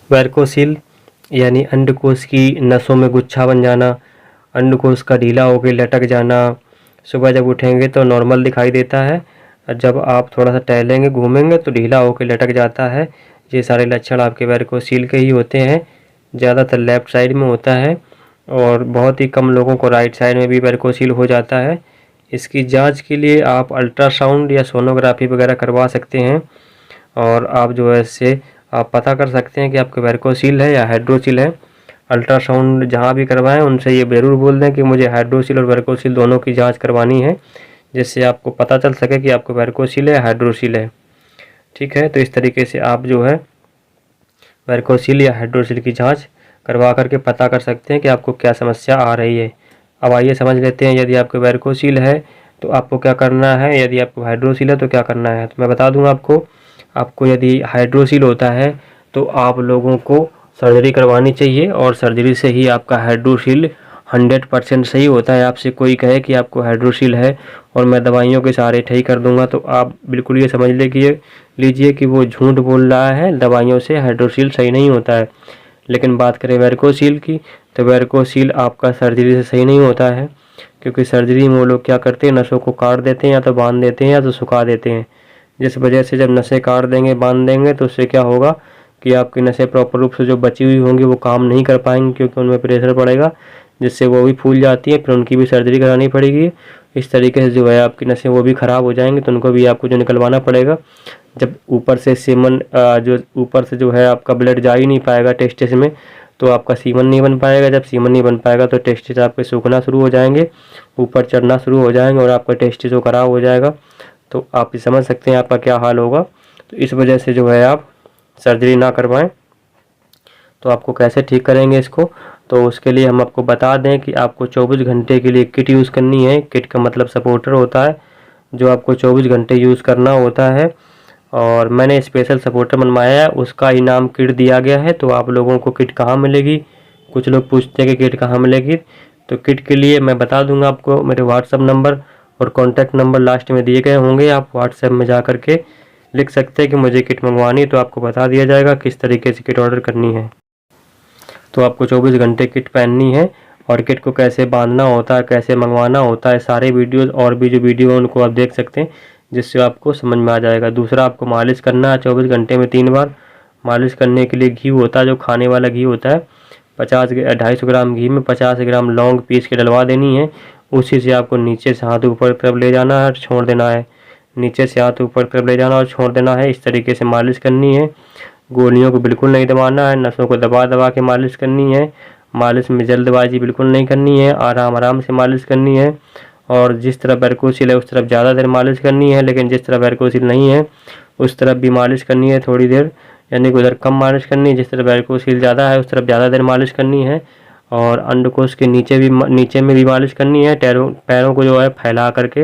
Varicocele यानी अंडकोश की नसों में गुच्छा बन जाना, अंडकोश का ढीला होकर लटक जाना। सुबह जब उठेंगे तो नॉर्मल दिखाई देता है, और जब आप थोड़ा सा टहलेंगे घूमेंगे तो ढीला होकर लटक जाता है। ये सारे लक्षण आपके वेरिकोसील के ही होते हैं। ज़्यादातर लेफ़्ट साइड में होता है और बहुत ही कम लोगों को राइट साइड में भी वेरिकोसील हो जाता है। इसकी जांच के लिए आप अल्ट्रासाउंड या सोनोग्राफी वगैरह करवा सकते हैं, और आप जो है इससे आप पता कर सकते हैं कि आपके वेरिकोसील है या हाइड्रोसील है। अल्ट्रासाउंड जहाँ भी करवाएं उनसे ये ज़रूर बोल दें कि मुझे हाइड्रोसील और वेरिकोसील दोनों की जांच करवानी है, जिससे आपको पता चल सके कि आपको वेरिकोसील है या हाइड्रोसील है। ठीक है, तो इस तरीके से आप जो है वेरिकोसील या हाइड्रोसील की जांच करवा करके पता कर सकते हैं कि आपको क्या समस्या आ रही है। अब आइए समझ लेते हैं, यदि आपको वेरिकोसील है तो आपको क्या करना है, यदि आपको हाइड्रोसील है तो क्या करना है। तो मैं बता दूं आपको यदि हाइड्रोसील होता है तो आप लोगों को सर्जरी करवानी चाहिए, और सर्जरी से ही आपका हाइड्रोसील 100% सही होता है। आपसे कोई कहे कि आपको हाइड्रोसील है और मैं दवाइयों के सहारे ठीक कर दूंगा, तो आप बिल्कुल ये समझ लीजिए कि वो झूठ बोल रहा है। दवाइयों से हाइड्रोसील सही नहीं होता है। लेकिन बात करें वेरिकोसील की, तो वेरिकोसील आपका सर्जरी से सही नहीं होता है, क्योंकि सर्जरी में वो लोग क्या करते हैं, नसों को काट देते हैं, या तो बांध देते हैं या तो सुखा देते हैं। जिस वजह से जब नसें काट देंगे, बांध देंगे, तो उससे क्या होगा कि आपकी नसें प्रॉपर रूप से जो बची हुई होंगी वो काम नहीं कर पाएंगी, क्योंकि उनमें प्रेशर पड़ेगा, जिससे वो भी फूल जाती है, फिर उनकी भी सर्जरी करानी पड़ेगी। इस तरीके से जो है आपकी नसें वो भी ख़राब हो जाएंगी, तो उनको भी आपको जो निकलवाना पड़ेगा। जब ऊपर से सीमन जो ऊपर से जो है आपका ब्लड जा ही नहीं पाएगा टेस्टिस में, तो आपका सीमन नहीं बन पाएगा। जब सीमन नहीं बन पाएगा तो टेस्टिस आपके सूखना शुरू हो जाएंगे, ऊपर चढ़ना शुरू हो जाएंगे, और आपका टेस्टिस वो खराब हो जाएगा। तो आप ये समझ सकते हैं आपका क्या हाल होगा। तो इस वजह से जो है आप सर्जरी ना करवाएं। तो आपको कैसे ठीक करेंगे इसको, तो उसके लिए हम आपको बता दें कि आपको 24 घंटे के लिए किट यूज़ करनी है। किट का मतलब सपोर्टर होता है, जो आपको 24 घंटे यूज़ करना होता है। और मैंने स्पेशल सपोर्टर बनवाया है, उसका इनाम किट दिया गया है। तो आप लोगों को किट कहाँ मिलेगी, कुछ लोग पूछते हैं कि किट कहाँ मिलेगी। तो किट के लिए मैं बता दूंगा आपको, मेरे व्हाट्सअप नंबर और कॉन्टैक्ट नंबर लास्ट में दिए गए होंगे। आप व्हाट्सएप में जा कर के लिख सकते हैं कि मुझे किट मंगवानी है, तो आपको बता दिया जाएगा किस तरीके से किट ऑर्डर करनी है। तो आपको 24 घंटे किट पहननी है, और किट को कैसे बांधना होता है, कैसे मंगवाना होता है, सारे वीडियोस और भी जो वीडियो है उनको आप देख सकते हैं, जिससे आपको समझ में आ जाएगा। दूसरा, आपको मालिश करना है 24 घंटे में 3 बार। मालिश करने के लिए घी होता है, जो खाने वाला घी होता है, 250 ग्राम घी में 50 ग्राम लौंग पीस के डलवा देनी है। उसी से आपको नीचे से हाथ ऊपर की तरफ ले जाना है और छोड़ देना है, नीचे से हाथ ऊपर की तरफ ले जाना और छोड़ देना है। इस तरीके से मालिश करनी है। गोलियों को बिल्कुल नहीं दबाना है, नसों को दबा दबा के मालिश करनी है। मालिश में जल्दबाजी बिल्कुल नहीं करनी है, आराम आराम से मालिश करनी है। और जिस तरफ वेरिकोसील है उस तरफ ज़्यादा देर मालिश करनी है, लेकिन जिस तरफ वेरिकोसील नहीं है उस तरफ भी मालिश करनी है थोड़ी देर, यानी कि उधर कम मालिश करनी है। जिस तरफ वेरिकोसील ज़्यादा है उस तरफ ज़्यादा देर मालिश करनी है। और अंडकोश के नीचे में भी मालिश करनी है। पैरों को जो है फैला करके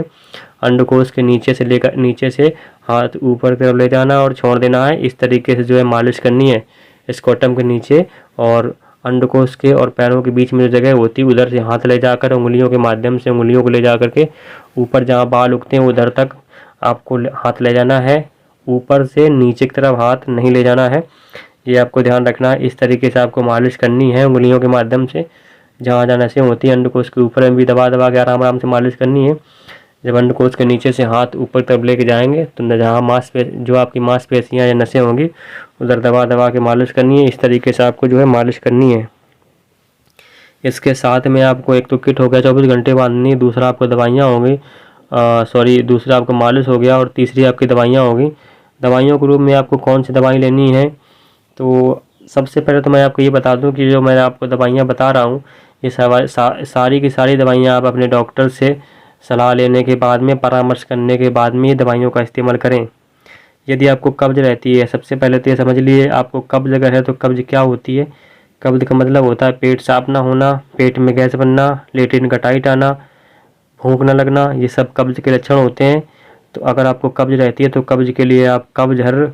अंडकोश के नीचे से हाथ ऊपर की तरफ ले जाना और छोड़ देना है। इस तरीके से जो है मालिश करनी है स्क्रोटम के नीचे, और अंडकोश के और पैरों के बीच में जो जगह होती है उधर से हाथ ले जाकर उंगलियों के माध्यम से उंगलियों को ले जा करके ऊपर जहाँ बाल उगते हैं उधर तक आपको हाथ ले जाना है। ऊपर से नीचे की तरफ हाथ नहीं ले जाना है, ये आपको ध्यान रखना है। इस तरीके से आपको मालिश करनी है उंगलियों के माध्यम से, जहाँ जहाँ नसें होती हैं अंडकोश के ऊपर में भी दबा दबा के आराम आराम से मालिश करनी है। जब अंडकोश के नीचे से हाथ ऊपर तक लेके जाएंगे तो जहाँ जो आपकी मांसपेशियाँ या नसें होंगी उधर दबा दबा के मालिश करनी है। इस तरीके से आपको जो है मालिश करनी है। इसके साथ में आपको एक तो किट हो गया 24 घंटे बांधनी है, दूसरा आपको दवाइयाँ होंगी, दूसरा आपको मालिश हो गया, और तीसरी आपकी दवाइयाँ होगी। दवाइयों के रूप में आपको कौन सी दवाई लेनी है, तो सबसे पहले तो मैं आपको ये बता दूं कि जो मैं आपको दवाइयाँ बता रहा हूँ ये सारी की सारी दवाइयाँ आप अपने डॉक्टर से सलाह लेने के बाद में, परामर्श करने के बाद में दवाइयों का इस्तेमाल करें। यदि आपको कब्ज़ रहती है, सबसे पहले तो ये समझ लिए आपको कब्ज़ अगर है तो कब्ज़ क्या होती है। कब्ज़ का मतलब होता है पेट साफ ना होना, पेट में गैस बनना, लेटरिन का टाइट आना, भूख न लगना, ये सब कब्ज़ के लक्षण होते हैं। तो अगर आपको कब्ज़ रहती है तो कब्ज़ के लिए आप कब्ज़हर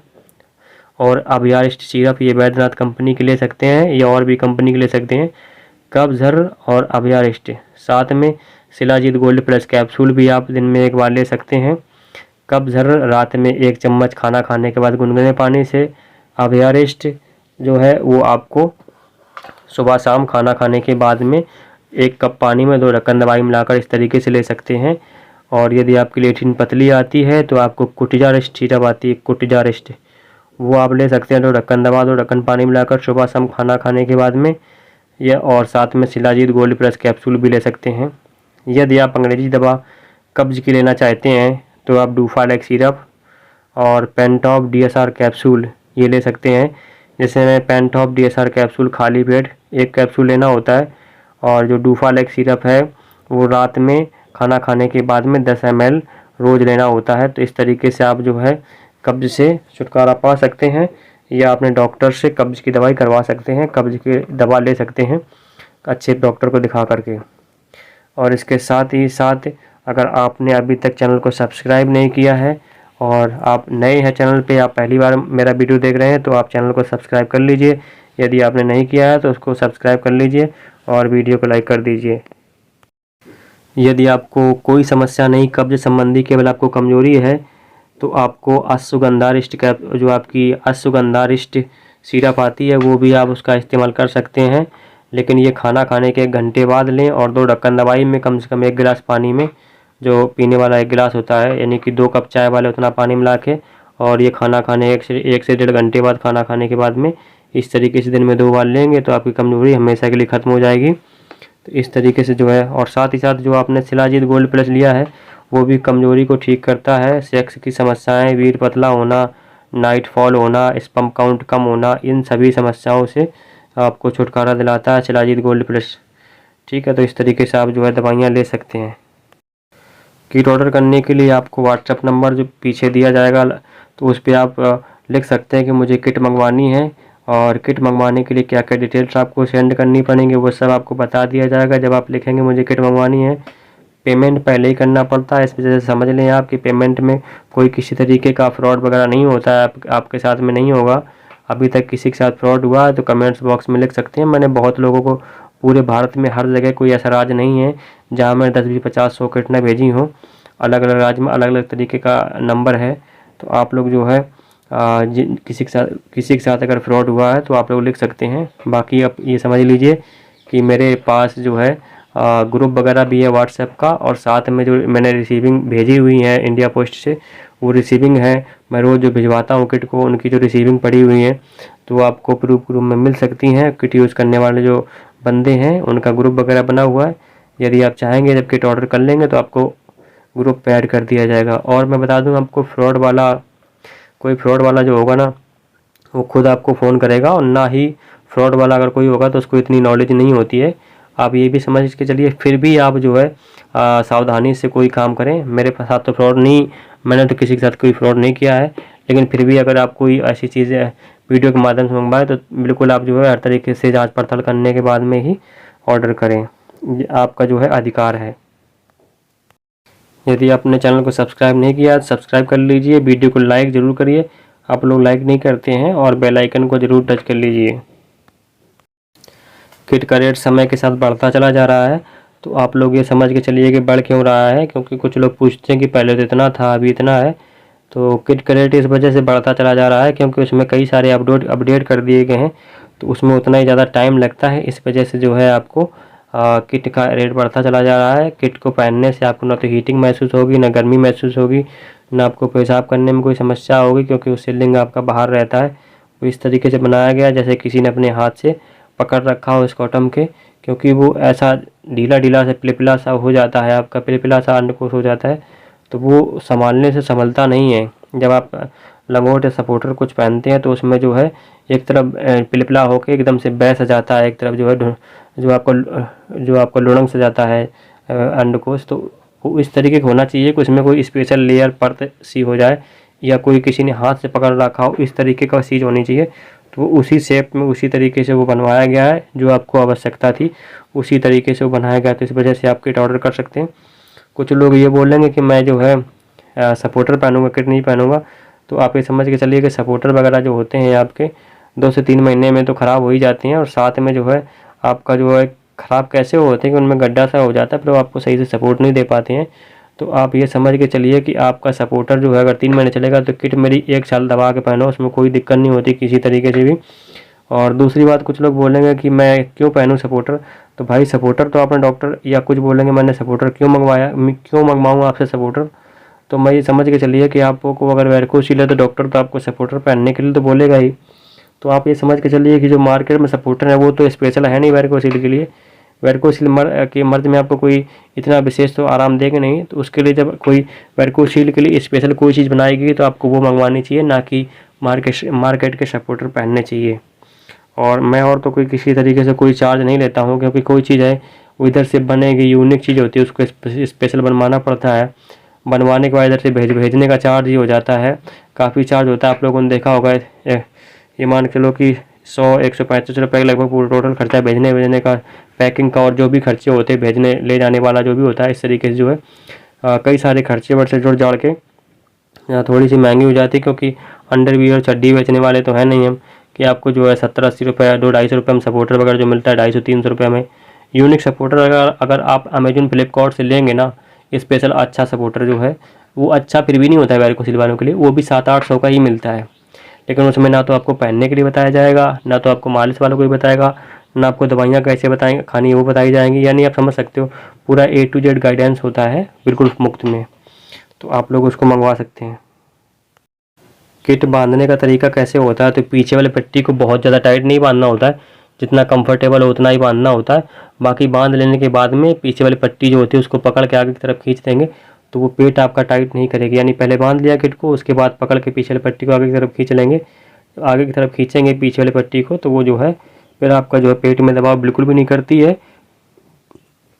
और अभियारिस्ट सिरप ये वैद्यनाथ कंपनी के ले सकते हैं, या और भी कंपनी के ले सकते हैं। कब्ज़हर और अभियारिस्ट, साथ में शिलाजीत गोल्ड प्लस कैप्सूल भी आप दिन में 1 बार ले सकते हैं। कब्ज़हर रात में 1 चम्मच खाना खाने के बाद गुनगुने पानी से, अभियारिस्ट जो है वो आपको सुबह शाम खाना खाने के बाद में 1 कप पानी में 2 ढक्कन दवाई मिलाकर इस तरीके से ले सकते हैं। और यदि आपकी लेट्रिन पतली आती है तो आपको कुटिजा रेस्ट सिरप आती है, कुटिजा रेस्ट, वो आप ले सकते हैं 2 ढक्कन दवा 2 ढक्कन पानी मिलाकर सुबह शाम खाना खाने के बाद में। या और साथ में शिलाजीत गोल्ड प्लस कैप्सूल भी ले सकते हैं। यदि आप अंग्रेजी दवा कब्ज़ की लेना चाहते हैं तो आप डूफालेक्स सिरप और पेंटॉप DSR कैप्सूल ये ले सकते हैं। जैसे में पेंटॉप DSR कैप्सूल खाली पेट 1 कैप्सूल लेना होता है, और जो डूफालेक्स सिरप है वो रात में खाना खाने के बाद में 10 ml रोज़ लेना होता है। तो इस तरीके से आप जो है कब्ज़ से छुटकारा पा सकते हैं, या अपने डॉक्टर से कब्ज़ की दवाई करवा सकते हैं, कब्ज़ की दवा ले सकते हैं अच्छे डॉक्टर को दिखा करके। और इसके साथ ही साथ अगर आपने अभी तक चैनल को सब्सक्राइब नहीं किया है और आप नए हैं चैनल पे, आप पहली बार मेरा वीडियो देख रहे हैं, तो आप चैनल को सब्सक्राइब कर लीजिए। यदि आपने नहीं किया है तो उसको सब्सक्राइब कर लीजिए और वीडियो को लाइक कर दीजिए। यदि आपको कोई समस्या नहीं कब्ज संबंधी, केवल आपको कमजोरी है, तो आपको अश्वगंधारिष्ट जो आपकी अश्वगंधारिष्ट सिरप आती है वो भी आप उसका इस्तेमाल कर सकते हैं। लेकिन ये खाना खाने के 1 घंटे बाद लें, और 2 ढक्कन दवाई में कम से कम 1 गिलास पानी में, जो पीने वाला 1 गिलास होता है यानी कि 2 कप चाय वाले उतना पानी मिला के, और ये खाना खाने 1 से 1.5 घंटे बाद खाना खाने के बाद में इस तरीके से दिन में 2 बार लेंगे तो आपकी कमजोरी हमेशा के लिए ख़त्म हो जाएगी। तो इस तरीके से जो है, और साथ ही साथ जो आपने शिलाजीत गोल्ड प्लस लिया है वो भी कमजोरी को ठीक करता है। सेक्स की समस्याएं, वीर पतला होना, नाइट फॉल होना, स्पर्म काउंट कम होना, इन सभी समस्याओं से आपको छुटकारा दिलाता है शिलाजीत गोल्ड प्लस। ठीक है, तो इस तरीके से आप जो है दवाइयाँ ले सकते हैं। किट ऑर्डर करने के लिए आपको व्हाट्सएप नंबर जो पीछे दिया जाएगा तो उस पर आप लिख सकते हैं कि मुझे किट मंगवानी है, और किट मंगवाने के लिए क्या क्या डिटेल्स आपको सेंड करनी पड़ेंगे वो सब आपको बता दिया जाएगा। जब आप लिखेंगे मुझे किट मंगवानी है, पेमेंट पहले ही करना पड़ता है, इस वजह से समझ लें आप कि पेमेंट में कोई किसी तरीके का फ्रॉड वगैरह नहीं होता है, आपके साथ में नहीं होगा। अभी तक किसी के साथ फ्रॉड हुआ है तो कमेंट्स बॉक्स में लिख सकते हैं। मैंने बहुत लोगों को पूरे भारत में हर जगह कोई ऐसा राज्य नहीं है जहाँ मैं 10, 20, 50, 100 किट ना भेजी हूँ। अलग अलग राज्य में अलग अलग तरीके का नंबर है। तो आप लोग जो है किसी के साथ अगर फ्रॉड हुआ है तो आप लोग लिख सकते हैं। बाकी आप ये समझ लीजिए कि मेरे पास जो है ग्रुप वगैरह भी है व्हाट्सएप का, और साथ में जो मैंने रिसीविंग भेजी हुई है इंडिया पोस्ट से वो रिसीविंग है। मैं रोज़ जो भिजवाता हूँ किट को, उनकी जो रिसीविंग पड़ी हुई है तो आपको प्रूफ में मिल सकती हैं। किट यूज़ करने वाले जो बंदे हैं उनका ग्रुप वगैरह बना हुआ है। यदि आप चाहेंगे जब किट ऑर्डर कर लेंगे तो आपको ग्रुप पे ऐड कर दिया जाएगा। और मैं बता दूं आपको, कोई फ्रॉड वाला जो होगा ना वो खुद आपको फ़ोन करेगा, और ना ही फ्रॉड वाला अगर कोई होगा तो उसको इतनी नॉलेज नहीं होती है। आप ये भी समझ के चलिए, फिर भी आप जो है सावधानी से कोई काम करें। मेरे साथ तो फ्रॉड नहीं, मैंने तो किसी के साथ कोई फ्रॉड नहीं किया है, लेकिन फिर भी अगर आप कोई ऐसी चीज़ें वीडियो के माध्यम से मंगवाएं तो बिल्कुल आप जो है हर तरीके से जांच पड़ताल करने के बाद में ही ऑर्डर करें, आपका जो है अधिकार है। यदि आपने चैनल को सब्सक्राइब नहीं किया तो सब्सक्राइब कर लीजिए, वीडियो को लाइक ज़रूर करिए, आप लोग लाइक नहीं करते हैं, और बेल आइकन को ज़रूर टच कर लीजिए। किट का रेट समय के साथ बढ़ता चला जा रहा है, तो आप लोग ये समझ के चलिए कि बढ़ क्यों रहा है, क्योंकि कुछ लोग पूछते हैं कि पहले तो इतना था अभी इतना है। तो किट का रेट इस वजह से बढ़ता चला जा रहा है क्योंकि उसमें कई सारे अपडेट कर दिए गए हैं, तो उसमें उतना ही ज़्यादा टाइम लगता है। इस वजह से जो है आपको किट का रेट बढ़ता चला जा रहा है। किट को पहनने से आपको ना तो हीटिंग महसूस होगी, ना गर्मी महसूस होगी, ना आपको पेशाब करने में कोई समस्या होगी, क्योंकि उससे लिंग आपका बाहर रहता है। वो इस तरीके से बनाया गया जैसे किसी ने अपने हाथ से पकड़ रखा हो इसको अटम के, क्योंकि वो ऐसा ढीला ढीला सा पिलपिला सा हो जाता है, आपका पिलपिला सा अंडकोश हो जाता है, तो वो संभालने से संभलता नहीं है। जब आप लंगोट या सपोर्टर कुछ पहनते हैं तो उसमें जो है एक तरफ पिलपिला होकर एकदम से बैस जाता है, एक तरफ जो है जो आपका लुढ़क से जाता है अंडकोश। तो वो इस तरीके का होना चाहिए कि उसमें कोई स्पेशल लेयर परत सी हो जाए, या कोई किसी ने हाथ से पकड़ रखा हो, इस तरीके का चीज़ होनी चाहिए। तो उसी शेप में उसी तरीके से वो बनवाया गया है, जो आपको आवश्यकता थी उसी तरीके से वो बनाया गया। तो इस वजह से आप किट ऑर्डर कर सकते हैं। कुछ लोग ये बोलेंगे कि मैं जो है सपोर्टर पहनूंगा, किट नहीं पहनूंगा, तो आप ये समझ के चलिए कि सपोर्टर वगैरह जो होते हैं आपके 2 से 3 महीने में तो ख़राब हो ही जाती हैं, और साथ में जो है आपका जो है ख़राब कैसे होते हैं कि उनमें गड्ढा सा हो जाता है, फिर वो आपको सही से सपोर्ट नहीं दे पाते हैं। तो आप ये समझ के चलिए कि आपका सपोर्टर जो है अगर 3 महीने चलेगा तो किट मेरी 1 साल दबा के पहनो, उसमें कोई दिक्कत नहीं होती किसी तरीके से भी। और दूसरी बात, कुछ लोग बोलेंगे कि मैं क्यों पहनूँ सपोर्टर। तो भाई सपोर्टर तो आपने डॉक्टर, या कुछ बोलेंगे मैंने सपोर्टर क्यों मंगवाया, क्यों मंगवाऊँ आपसे सपोर्टर। तो मैं ये समझ के चलिए कि आपको अगर वेरिकोसिल है तो डॉक्टर तो आपको सपोर्टर पहनने के लिए तो बोलेगा ही। तो आप ये समझ के चलिए कि जो मार्केट में सपोर्टर है वो तो स्पेशल है नहीं वेरिकोसिल के लिए। वेरिकोसिल के मर्ज में आपको कोई इतना विशेष तो आराम देगा नहीं, तो उसके लिए जब कोई वेरिकोसिल के लिए स्पेशल कोई चीज़ बनाएगी तो आपको वो मंगवानी चाहिए, ना कि मार्केट के सपोर्टर पहनने चाहिए। और मैं और तो कोई किसी तरीके से कोई चार्ज नहीं लेता हूँ, क्योंकि कोई चीज़ है वो इधर से बनेगी, यूनिक चीज़ होती है, उसको स्पेशल बनवाना पड़ता है। बनवाने के बाद इधर से भेजने का चार्ज ही हो जाता है, काफ़ी चार्ज होता है। आप लोगों ने देखा होगा, ये मान के चलो कि 100-135 रुपये के लगभग पूरा टोटल खर्चा भेजने का, पैकिंग का और जो भी खर्चे होते हैं, भेजने ले जाने वाला जो भी होता है, इस तरीके से जो है कई सारे खर्चे वर्ड से जुड़ जाड़ के थोड़ी सी महंगी हो जाती है। क्योंकि अंडरवियर चड्डी बेचने वाले तो है नहीं हम कि आपको जो है 70-80 रुपये, 200-250 रुपये में सपोर्टर वगैरह जो मिलता है 250-300 रुपये में। यूनिक सपोर्टर अगर आप अमेजोन फ्लिपकार्ट से लेंगे ना, स्पेशल अच्छा सपोर्टर जो है वो अच्छा फिर भी नहीं होता है वेरिकोसिल वालों के लिए, वो भी 700-800 का ही मिलता है। लेकिन उसमें ना तो आपको पहनने के लिए बताया जाएगा, ना तो आपको मालिश वालों को भी बताएगा, ना आपको दवाइयाँ कैसे बताएंगे खानी वो बताई जाएंगी। यानी आप समझ सकते हो पूरा A to Z गाइडेंस होता है बिल्कुल मुफ्त में। तो आप लोग उसको मंगवा सकते हैं। किट बांधने का तरीका कैसे होता है, तो पीछे वाली पट्टी को बहुत ज़्यादा टाइट नहीं बांधना होता है, जितना कंफर्टेबल हो उतना ही बांधना होता है। बाकी बांध लेने के बाद में पीछे वाली पट्टी जो होती है उसको पकड़ के आगे की तरफ खींच देंगे, तो वो पेट आपका टाइट नहीं करेगी। यानी पहले बांध लिया किट को, उसके बाद पकड़ के पीछे वाली पट्टी को आगे की तरफ खींच लेंगे। तो आगे की तरफ खींचेंगे पीछे वाली पट्टी को, तो वो जो है फिर आपका जो है पेट में दबाव बिल्कुल भी नहीं करती है।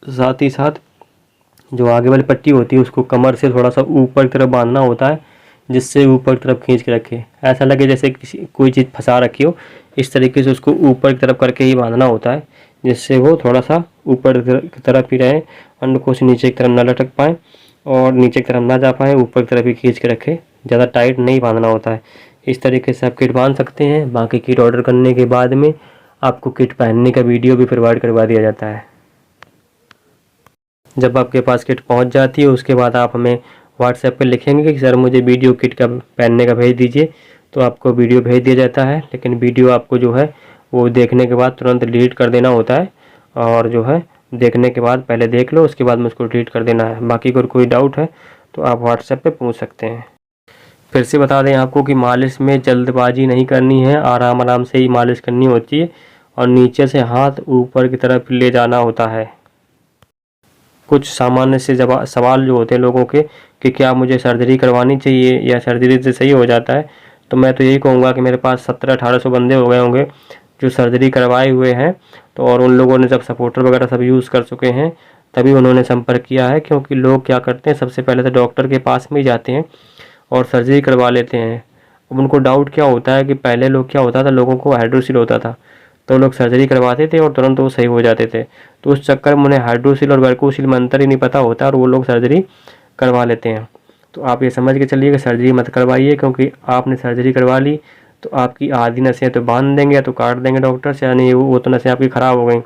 साथ ही साथ जो आगे वाली पट्टी होती है उसको कमर से थोड़ा सा ऊपर की तरफ बांधना होता है, जिससे ऊपर की तरफ खींच के रखे, ऐसा लगे जैसे किसी कोई चीज़ फंसा रखी हो। इस तरीके से उसको ऊपर की तरफ करके ही बांधना होता है, जिससे वो थोड़ा सा ऊपर की तरफ ही रहे, अंडकोश नीचे की तरफ ना लटक पाए और नीचे की तरफ ना जा पाए, ऊपर की तरफ ही खींच के रखे, ज़्यादा टाइट नहीं बांधना होता है। इस तरीके से आप किट बांध सकते हैं। बाकी किट ऑर्डर करने के बाद में आपको किट पहनने का वीडियो भी प्रोवाइड करवा दिया जाता है। जब आपके पास किट पहुंच जाती है उसके बाद आप हमें व्हाट्सएप पे लिखेंगे कि सर मुझे वीडियो किट का पहनने का भेज दीजिए, तो आपको वीडियो भेज दिया जाता है। लेकिन वीडियो आपको जो है वो देखने के बाद तुरंत डिलीट कर देना होता है, और जो है देखने के बाद पहले देख लो उसके बाद में उसको डिलीट कर देना है। बाकी अगर कोई डाउट है तो आप व्हाट्सएप पे पूछ सकते हैं। फिर से बता दें आपको कि मालिश में जल्दबाजी नहीं करनी है, आराम आराम से ही मालिश करनी होती है और नीचे से हाथ ऊपर की तरफ ले जाना होता है। कुछ सामान्य से सवाल जो होते हैं लोगों के कि क्या मुझे सर्जरी करवानी चाहिए या सर्जरी से सही हो जाता है, तो मैं तो यही कहूँगा कि मेरे पास 1700-1800 बंदे हो गए होंगे जो सर्जरी करवाए हुए हैं। तो और उन लोगों ने जब सपोर्टर वगैरह सब यूज़ कर चुके हैं तभी उन्होंने संपर्क किया है। क्योंकि लोग क्या करते हैं, सबसे पहले तो डॉक्टर के पास में ही जाते हैं और सर्जरी करवा लेते हैं। अब उनको डाउट क्या होता है कि पहले लोग क्या होता था, लोगों को हाइड्रोसील होता था तो लोग सर्जरी करवाते थे और तुरंत वो सही हो जाते थे। तो उस चक्कर में उन्हें हाइड्रोसील और वेरिकोसील में अंतर ही नहीं पता होता और वो लोग सर्जरी करवा लेते हैं। तो आप ये समझ के चलिए कि सर्जरी मत करवाइए, क्योंकि आपने सर्जरी करवा ली तो आपकी आधी नसें तो बांध देंगे या तो काट देंगे डॉक्टर से, यानी वो तो नसें आपकी ख़राब हो गई।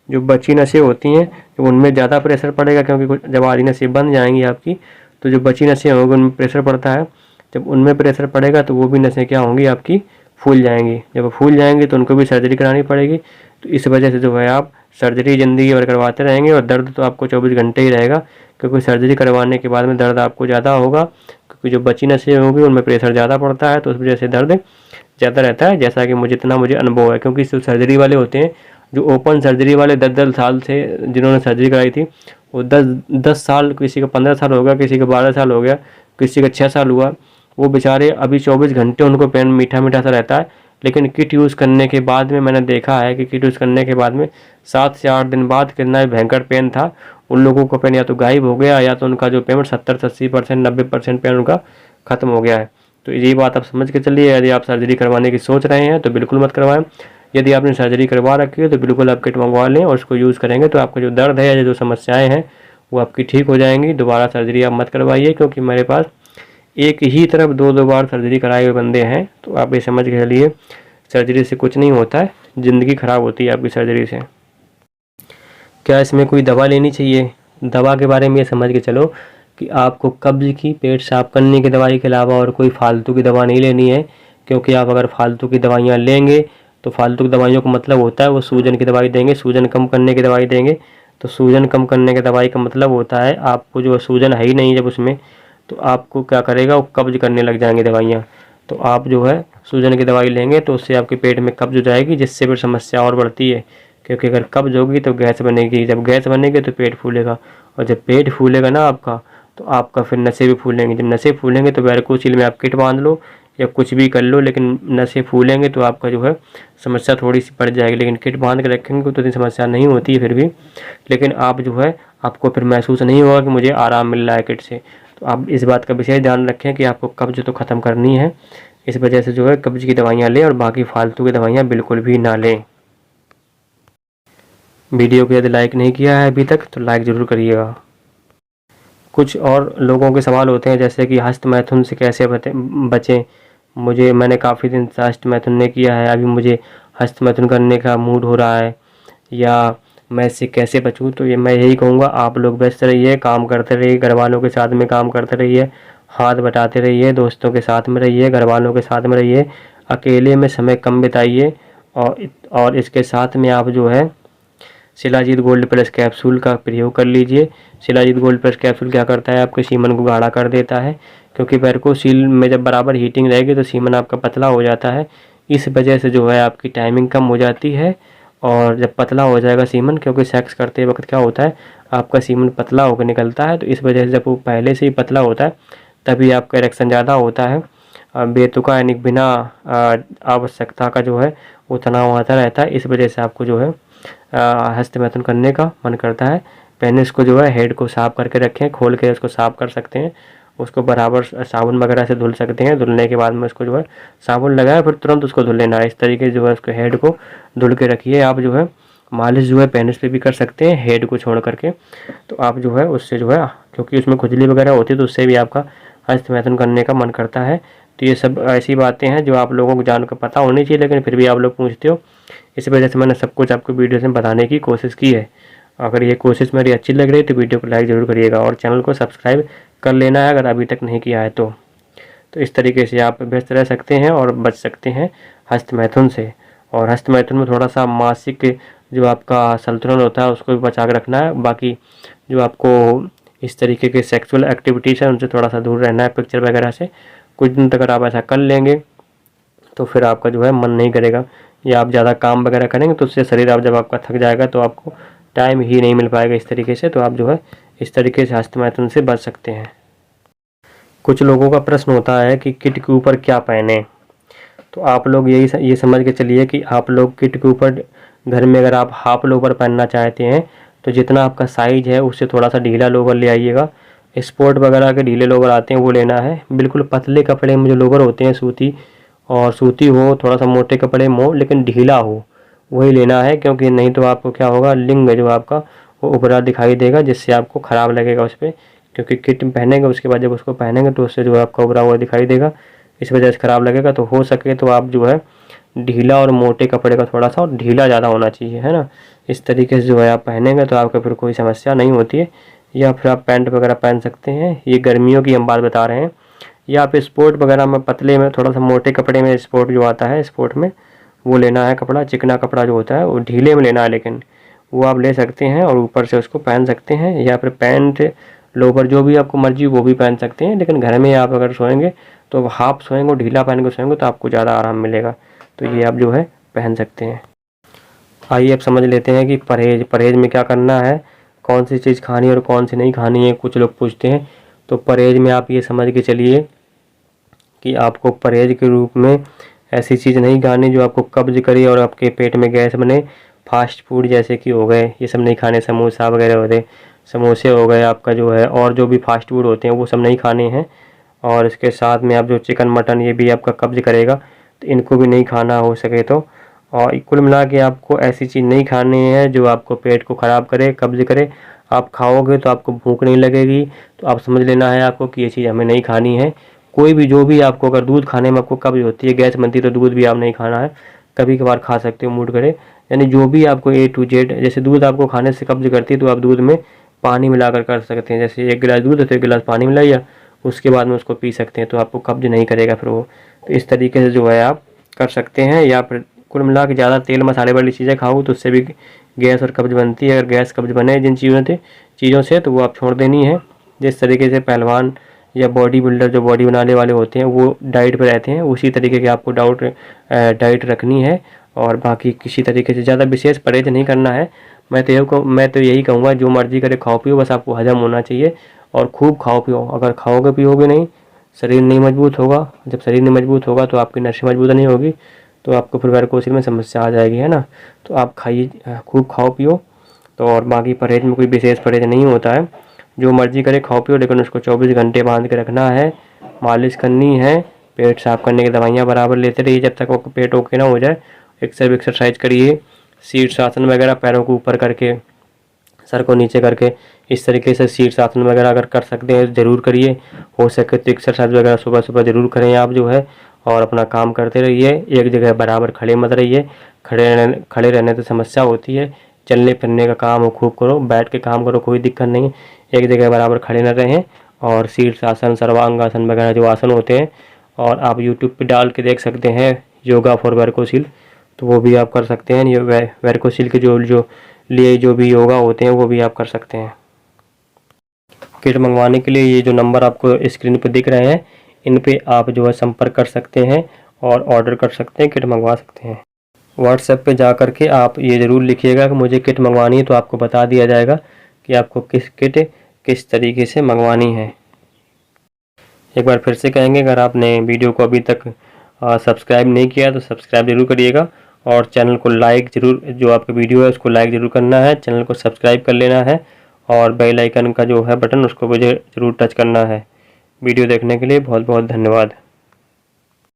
जो बची नसें होती हैं तो उनमें ज़्यादा प्रेशर पड़ेगा, क्योंकि जब आधी नसें बंद जाएंगी आपकी तो जो बची नसें होंगी उनमें प्रेशर पड़ता है। जब उनमें प्रेशर पड़ेगा तो वो भी नसें क्या होंगी आपकी, फूल जाएंगी। जब फूल जाएंगी तो उनको भी सर्जरी करानी पड़ेगी। तो इस वजह से जो है आप सर्जरी ज़िंदगी भर करवाते रहेंगे और दर्द तो आपको 24 घंटे ही रहेगा, क्योंकि सर्जरी करवाने के बाद में दर्द आपको ज़्यादा होगा, क्योंकि जो बची नसें होंगी उनमें प्रेशर ज़्यादा पड़ता है तो उस वजह से दर्द ज़्यादा रहता है, जैसा कि मुझे अनुभव है। क्योंकि जो सर्जरी वाले होते हैं, जो ओपन सर्जरी वाले 10-10 साल से जिन्होंने सर्जरी कराई थी, वो 10 साल, किसी का 15 साल हो गया, किसी का 12 साल हो गया, किसी का 6 साल हुआ, वो बेचारे अभी 24 घंटे उनको पेन मीठा मीठा सा रहता है। लेकिन किट यूज़ करने के बाद में मैंने देखा है कि किट यूज़ करने के बाद में 7 से 8 दिन बाद कितना भयंकर पेन था, उन लोगों को पेन या तो गायब हो गया या तो उनका जो पेमेंट 70-80%, 90% पेन उनका ख़त्म हो गया है। तो यही बात आप समझ के चलिए, यदि आप सर्जरी करवाने की सोच रहे हैं तो बिल्कुल मत करवाएं। यदि आपने सर्जरी करवा रखी है तो बिल्कुल आप किट मंगवा लें और उसको यूज़ करेंगे तो आपका जो दर्द है या जो समस्याएँ हैं वो आपकी ठीक हो जाएंगी। दोबारा सर्जरी आप मत करवाइए, क्योंकि मेरे पास एक ही तरफ 2-2 बार सर्जरी कराए हुए बंदे हैं। तो आप ये समझ के चलिए सर्जरी से कुछ नहीं होता है, ज़िंदगी ख़राब होती है आपकी सर्जरी से। क्या इसमें कोई दवा लेनी चाहिए? दवा के बारे में ये समझ के चलो कि आपको कब्ज़ की, पेट साफ़ करने की दवाई के अलावा और कोई फालतू की दवा नहीं लेनी है। क्योंकि आप अगर फालतू की दवाइयाँ लेंगे तो फालतू की दवाइयों का मतलब होता है वो सूजन की दवाई देंगे, सूजन कम करने की दवाई देंगे। तो सूजन कम करने की दवाई का मतलब होता है आपको जो सूजन है ही नहीं जब उसमें, तो आपको क्या करेगा, वो कब्ज करने लग जाएंगी दवाइयाँ। तो आप जो है सूजन की दवाई लेंगे तो उससे आपके पेट में कब्ज हो जाएगी, जिससे फिर समस्या और बढ़ती है। क्योंकि अगर कब्ज होगी तो गैस बनेगी, जब गैस बनेगी तो पेट फूलेगा, और जब पेट फूलेगा ना आपका, तो आपका फिर नसें भी फूलेंगी। जब नसें फूलेंगे तो वैरिकोसील में आप किट बांध लो या कुछ भी कर लो, लेकिन नसें फूलेंगे तो आपका जो है समस्या थोड़ी सी बढ़ जाएगी। लेकिन किट बांध के रखेंगे तो इतनी समस्या नहीं होती है फिर भी, लेकिन आप जो है आपको फिर महसूस नहीं होगा कि मुझे आराम मिल रहा है किट से। तो आप इस बात का विशेष ध्यान रखें कि आपको कब्ज तो ख़त्म करनी है। इस वजह से जो है कब्ज की दवाइयाँ लें और बाकी फालतू की दवाइयाँ बिल्कुल भी ना लें। वीडियो को यदि लाइक नहीं किया है अभी तक तो लाइक ज़रूर करिएगा। कुछ और लोगों के सवाल होते हैं जैसे कि हस्त मैथुन से कैसे बचें। मैंने काफ़ी दिन से हस्त मैथुन नहीं किया है, अभी मुझे हस्त मैथुन करने का मूड हो रहा है, या मैं इससे कैसे बचूं। तो ये मैं यही कहूँगा, आप लोग व्यस्त रहिए, काम करते रहिए, घर वालों के साथ में काम करते रहिए, हाथ बटाते रहिए, दोस्तों के साथ में रहिए, घर वालों के साथ में रहिए, अकेले में समय कम बिताइए। और इसके साथ में आप जो है शिलाजीत गोल्ड प्लस कैप्सूल का प्रयोग कर लीजिए। शिलाजीत गोल्ड प्लस कैप्सूल क्या करता है, आपके सीमन को गाढ़ा कर देता है, क्योंकि वैरिकोसील में जब बराबर हीटिंग रहेगी तो सीमन आपका पतला हो जाता है। इस वजह से जो है आपकी टाइमिंग कम हो जाती है, और जब पतला हो जाएगा सीमन, क्योंकि सेक्स करते वक्त क्या होता है आपका सीमन पतला होकर निकलता है, तो इस वजह से जब वो पहले से ही पतला होता है तभी आपका इरेक्शन ज़्यादा होता है। बेतुका यानी बिना आवश्यकता का जो है वो तनाव आता रहता है। इस वजह से आपको जो है हस्त मैथुन करने का मन करता है। पेनिस को जो है हेड को साफ़ करके रखें, खोल के उसको साफ़ कर सकते हैं, उसको बराबर साबुन वगैरह से धुल सकते हैं। धुलने के बाद में उसको जो है साबुन लगाए फिर तुरंत उसको धुल लेना है। इस तरीके से जो है उसको हेड को धुल के रखिए। आप जो है मालिश जो है पेनिस पे भी कर सकते हैं हेड को छोड़ करके। तो आप जो है उससे जो है, क्योंकि उसमें खुजली वगैरह होती है तो उससे भी आपका हस्त मैथुन करने का मन करता है। तो ये सब ऐसी बातें हैं जो आप लोगों को जानकर पता होनी चाहिए, लेकिन फिर भी आप लोग पूछते हो। इस वजह से मैंने सब कुछ आपको वीडियो में बताने की कोशिश की है। अगर ये कोशिश मेरी अच्छी लग रही है तो वीडियो को लाइक ज़रूर करिएगा और चैनल को सब्सक्राइब कर लेना है अगर अभी तक नहीं किया है तो। इस तरीके से आप व्यस्त रह सकते हैं और बच सकते हैं हस्त मैथुन से। और हस्त मैथुन में थोड़ा सा मासिक जो आपका संतुलन होता है उसको भी बचा के रखना है। बाकी जो आपको इस तरीके के सेक्सुअल एक्टिविटीज़ हैं उनसे थोड़ा सा दूर रहना है, पिक्चर वगैरह से। कुछ दिन तक अगर आप ऐसा कर लेंगे तो फिर आपका जो है मन नहीं करेगा, या आप ज़्यादा काम वगैरह करेंगे तो उससे शरीर आप जब आपका थक जाएगा तो आपको टाइम ही नहीं मिल पाएगा इस तरीके से। तो आप जो है इस तरीके से हस्त मैथुन से बच सकते हैं। कुछ लोगों का प्रश्न होता है कि किट के ऊपर क्या पहने। तो आप लोग ये समझ के चलिए कि आप लोग किट के ऊपर घर में अगर आप हाफ लोवर पहनना चाहते हैं तो जितना आपका साइज है उससे थोड़ा सा ढीला लोवर ले आइएगा। स्पोर्ट वगैरह के ढीले लोवर आते हैं वो लेना है। बिल्कुल पतले कपड़े में जो लोवर होते हैं सूती, और सूती हो, थोड़ा सा मोटे कपड़े में हो लेकिन ढीला हो, वही लेना है। क्योंकि नहीं तो आपको क्या होगा, लिंग जो आपका वो उभरा दिखाई देगा, जिससे आपको ख़राब लगेगा उस पर। क्योंकि किट पहनेंगे उसके बाद जब उसको पहनेंगे तो उससे जो है आपका उभरा हुआ दिखाई देगा, इस वजह से ख़राब लगेगा। तो हो सके तो आप जो है ढीला और मोटे कपड़े का थोड़ा सा, और ढीला ज़्यादा होना चाहिए, है ना। इस तरीके से जो है आप पहनेंगे तो आपको फिर कोई समस्या नहीं होती है। या फिर आप पैंट वगैरह पहन सकते हैं, ये गर्मियों की हम बात बता रहे हैं। या आप स्पोर्ट वगैरह में पतले में थोड़ा सा मोटे कपड़े में स्पोर्ट जो आता है स्पोर्ट में वो लेना है कपड़ा, चिकना कपड़ा जो होता है वो ढीले में लेना है, लेकिन वो आप ले सकते हैं और ऊपर से उसको पहन सकते हैं। या फिर पैंट लोवर जो भी आपको मर्जी वो भी पहन सकते हैं। लेकिन घर में आप अगर सोएंगे तो हाफ सोएंगे, ढीला पहन के सोएंगे तो आपको ज़्यादा आराम मिलेगा। तो ये आप जो है पहन सकते हैं। आइए अब समझ लेते हैं कि परहेज़ में क्या करना है, कौन सी चीज़ खानी है और कौन सी नहीं खानी है, कुछ लोग पूछते हैं। तो परहेज़ में आप ये समझ के चलिए कि आपको परहेज़ के रूप में ऐसी चीज़ नहीं खानी जो आपको कब्ज़ करे और आपके पेट में गैस बने। फास्ट फूड जैसे कि हो गए ये सब नहीं खाने, समोसा वगैरह होते, समोसे हो गए आपका जो है, और जो भी फास्ट फूड होते हैं वो सब नहीं खाने हैं। और इसके साथ में आप जो चिकन मटन ये भी आपका कब्ज़ करेगा तो इनको भी नहीं खाना हो सके तो। और कुल मिला के आपको ऐसी चीज़ नहीं खानी है जो आपको पेट को ख़राब करे, कब्ज़ करे। आप खाओगे तो आपको भूख नहीं लगेगी, तो आप समझ लेना है आपको कि ये चीज़ हमें नहीं खानी है। कोई भी जो भी आपको, अगर दूध खाने में आपको कब्ज़ होती है, गैस बनती है, तो दूध भी आप नहीं खाना है। कभी कभार खा सकते हो मूड करे, यानी जो भी आपको A to Z, जैसे दूध आपको खाने से कब्ज़ करती है तो आप दूध में पानी मिलाकर कर सकते हैं। जैसे 1 गिलास दूध है तो 1 गिलास पानी मिलाइए, उसके बाद में उसको पी सकते हैं, तो आपको कब्ज़ नहीं करेगा फिर वो। तो इस तरीके से जो है आप कर सकते हैं। या फिर कुल मिला के ज़्यादा तेल मसाले वाली चीज़ें खाओ तो उससे भी गैस और कब्ज़ बनती है। अगर गैस कब्ज़ बने जिन चीज़ों से तो वो आप छोड़ देनी है। जिस तरीके से पहलवान या बॉडी बिल्डर जो बॉडी बनाने वाले होते हैं वो डाइट पे रहते हैं, उसी तरीके की आपको डाइट रखनी है। और बाकी किसी तरीके से ज़्यादा विशेष परहेज नहीं करना है। मैं तो यही कहूँगा, जो मर्ज़ी करे खाओ पियो, बस आपको हजम होना चाहिए और खूब खाओ पियो। अगर खाओगे पियोगे नहीं, शरीर नहीं मजबूत होगा। जब शरीर नहीं मजबूत होगा तो आपकी नसें मजबूत नहीं होगी, तो आपको फिर वैरिकोसिल में समस्या आ जाएगी, है ना। तो आप खाइए, खूब खाओ पियो। तो और बाकी परहेज में कोई विशेष परहेज नहीं होता है, जो मर्ज़ी करे खाओ पियो, लेकिन उसको 24 घंटे बांध के रखना है। मालिश करनी है, पेट साफ़ करने की दवाइयाँ बराबर लेते रहिए जब तक वो पेट ओके ना हो जाए। एक्सरसाइज करिए, शीर्षासन वगैरह पैरों को ऊपर करके, सर को नीचे करके, इस तरीके से शीर्षासन वगैरह अगर कर सकते हैं ज़रूर करिए। हो सके तो एक्सरसाइज वगैरह सुबह सुबह ज़रूर करें आप जो है, और अपना काम करते रहिए। एक जगह बराबर खड़े मत रहिए, खड़े रहने से समस्या होती है। चलने फिरने का काम हो खूब करो, बैठ के काम करो, कोई दिक्कत नहीं है। एक जगह बराबर खड़े न रहें। और शीर्षासन, सर्वांगासन वगैरह जो आसन होते हैं, और आप यूट्यूब पे डाल के देख सकते हैं योगा फॉर वैरिकोसिल, तो वो भी आप कर सकते हैं। ये वैरिकोसिल के जो भी योगा होते हैं वो भी आप कर सकते हैं। किट मंगवाने के लिए ये जो नंबर आपको स्क्रीन पर दिख रहे हैं, इन पे आप जो है संपर्क कर सकते हैं और ऑर्डर कर सकते हैं, किट मंगवा सकते हैं। व्हाट्सएप पे जा कर के आप ये ज़रूर लिखिएगा कि मुझे किट मंगवानी है, तो आपको बता दिया जाएगा कि आपको किस तरीके से मंगवानी है। एक बार फिर से कहेंगे, अगर आपने वीडियो को अभी तक सब्सक्राइब नहीं किया तो सब्सक्राइब जरूर करिएगा, और चैनल को लाइक ज़रूर, जो आपका वीडियो है उसको लाइक ज़रूर करना है, चैनल को सब्सक्राइब कर लेना है, और बेल आइकन का जो है बटन उसको मुझे ज़रूर टच करना है। वीडियो देखने के लिए बहुत बहुत धन्यवाद।